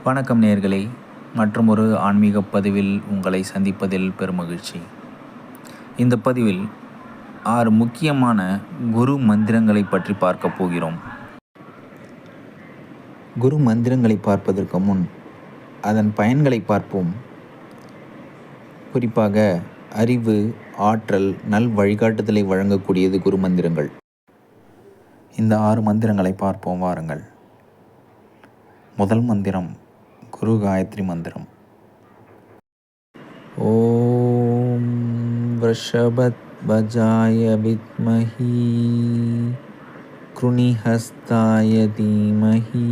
வணக்கம் நேயர்களே, மற்றும் ஒரு ஆன்மீக பதிவில் உங்களை சந்திப்பதில் பெருமகிழ்ச்சி. இந்த பதிவில் 6 முக்கியமான குரு மந்திரங்களை பற்றி பார்க்க போகிறோம். குரு மந்திரங்களை பார்ப்பதற்கு முன் அதன் பயன்களை பார்ப்போம். குறிப்பாக அறிவு, ஆற்றல், நல் வழிகாட்டுதலை வழங்கக்கூடியது குரு மந்திரங்கள். இந்த 6 மந்திரங்களை பார்ப்போம் வாருங்கள். முதல் மந்திரம் குரு காயத்ரி மந்திரம். ஓம் வ்ருஷபத்வஜாய வித்மஹி க்ருணிஹஸ்தாய தீமஹி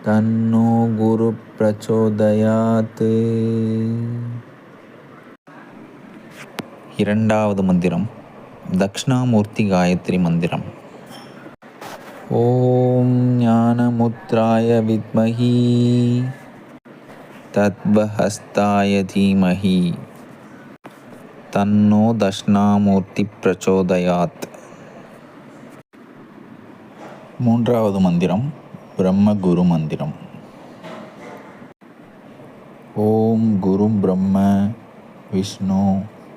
தன்னோ குரு பிரச்சோதயாத். இரண்டாவது மந்திரம் தக்ஷணாமூர்த்தி காயத்ரி மந்திரம். ஓம் ஞானமுத்ராய வித்மஹி தத்வஹஸ்தாய தீமஹி தன்னோ தக்ஷணாமூர்த்தி பிரச்சோதயாத். மூன்றாவது மந்திரம் பிரம்ம குரு மந்திரம். ஓம் குரு பிரம்ம விஷ்ணு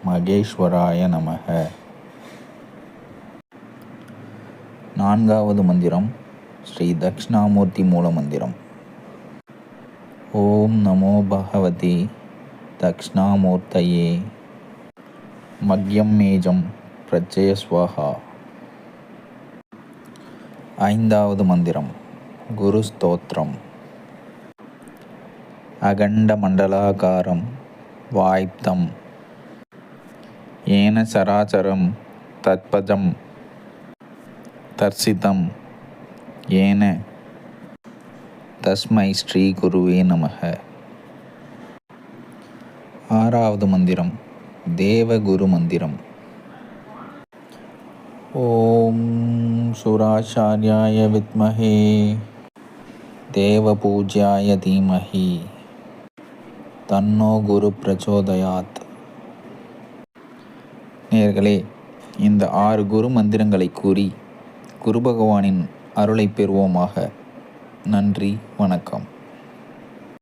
மகேஸ்வராய நமஹ. நான்காவது மந்திரம் ஸ்ரீ தக்ஷணாமூர்த்தி மூல மந்திரம். ஓம் நமோ பகவதி தக்ஷணாமூர்த்தயே மக்யம் மேஜம் பிரச்சய ஸ்வாஹா. ஐந்தாவது மந்திரம் குரு ஸ்தோத்திரம். அகண்ட மண்டலாகாரம் வாய்ப்தம் ஏன சராச்சரம் தத்பதம் தர்சிதம் ஏன தஸ்மை ஸ்ரீ குருவே நமஹ. ஆறாவது மந்திரம் தேவகுரு மந்திரம். ஓம் சுராச்சார்யாய வித்மஹே தேவபூஜ்யாய தீமஹி தன்னோ குரு பிரச்சோதயாத். நேயர்களே, இந்த 6 குரு மந்திரங்களை கூறி குரு பகவானின் அருளை பெறுவோமாக. நன்றி, வணக்கம்.